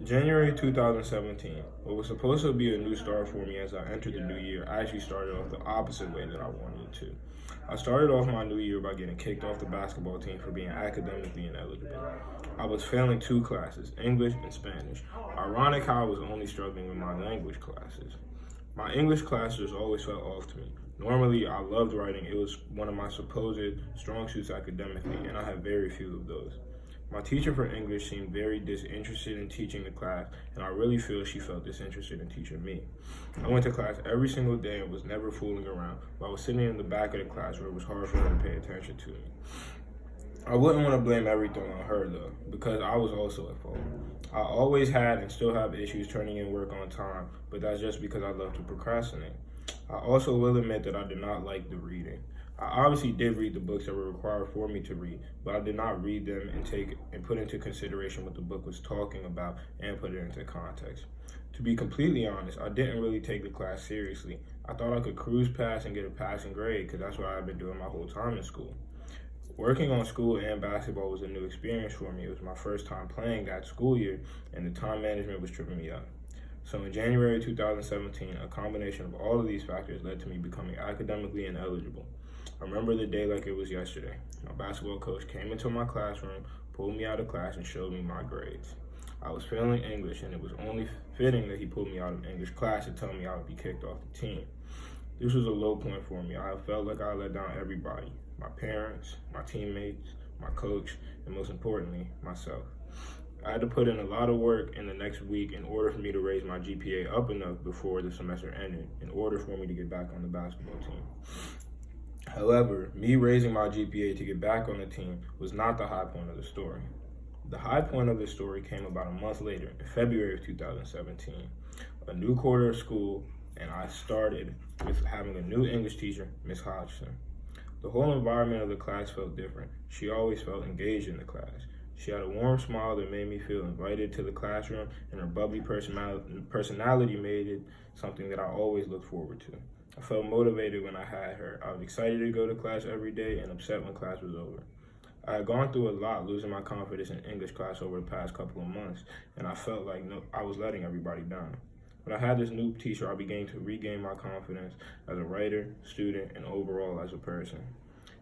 January 2017, what was supposed to be a new start for me as I entered the new year actually started off the opposite way that I wanted it to. I started off my new year by getting kicked off the basketball team for being academically ineligible. I was failing two classes, English and Spanish. Ironic how I was only struggling with my language classes. My English classes always felt off to me. Normally, I loved writing. It was one of my supposed strong suits academically, and I had very few of those. My teacher for English seemed very disinterested in teaching the class, and I really feel she felt disinterested in teaching me. I went to class every single day and was never fooling around, but I was sitting in the back of the class where it was hard for her to pay attention to me. I wouldn't want to blame everything on her though, because I was also at fault. I always had and still have issues turning in work on time, but that's just because I love to procrastinate. I also will admit that I did not like the reading. I obviously did read the books that were required for me to read, but I did not read them and put into consideration what the book was talking about and put it into context. To be completely honest, I didn't really take the class seriously. I thought I could cruise past and get a passing grade because that's what I've been doing my whole time in school. Working on school and basketball was a new experience for me. It was my first time playing that school year, and the time management was tripping me up. So in January 2017, a combination of all of these factors led to me becoming academically ineligible. I remember the day like it was yesterday. My basketball coach came into my classroom, pulled me out of class, and showed me my grades. I was failing English, and it was only fitting that he pulled me out of English class to tell me I would be kicked off the team. This was a low point for me. I felt like I let down everybody, my parents, my teammates, my coach, and most importantly, myself. I had to put in a lot of work in the next week in order for me to raise my GPA up enough before the semester ended, in order for me to get back on the basketball team. However, me raising my GPA to get back on the team was not the high point of the story. The high point of the story came about a month later, in February of 2017. A new quarter of school, and I started with having a new English teacher, Miss Hodgson. The whole environment of the class felt different. She always felt engaged in the class. She had a warm smile that made me feel invited to the classroom, and her bubbly personality made it something that I always looked forward to. I felt motivated when I had her. I was excited to go to class every day and upset when class was over. I had gone through a lot, losing my confidence in English class over the past couple of months, and I felt like I was letting everybody down. When I had this new teacher, I began to regain my confidence as a writer, student, and overall as a person.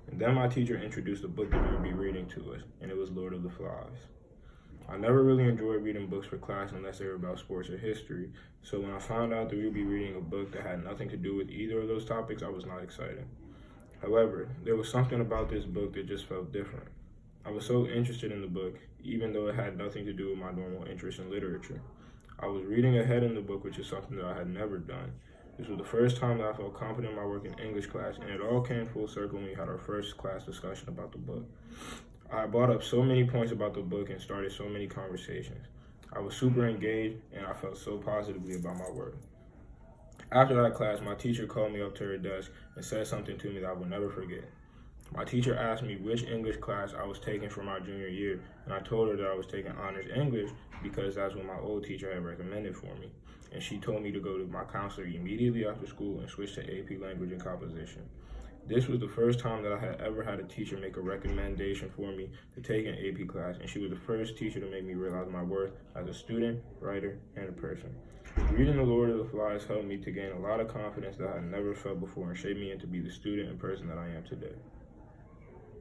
And then my teacher introduced a book that we would be reading to us, and it was Lord of the Flies. I never really enjoyed reading books for class unless they were about sports or history, so when I found out that we would be reading a book that had nothing to do with either of those topics, I was not excited. However, there was something about this book that just felt different. I was so interested in the book, even though it had nothing to do with my normal interest in literature. I was reading ahead in the book, which is something that I had never done. This was the first time that I felt confident in my work in English class, and it all came full circle when we had our first class discussion about the book. I brought up so many points about the book and started so many conversations. I was super engaged, and I felt so positively about my work. After that class, my teacher called me up to her desk and said something to me that I will never forget. My teacher asked me which English class I was taking for my junior year, and I told her that I was taking honors English because that's what my old teacher had recommended for me. And she told me to go to my counselor immediately after school and switch to AP Language and Composition. This was the first time that I had ever had a teacher make a recommendation for me to take an AP class, and she was the first teacher to make me realize my worth as a student, writer, and a person. Reading The Lord of the Flies helped me to gain a lot of confidence that I had never felt before and shaped me into be the student and person that I am today.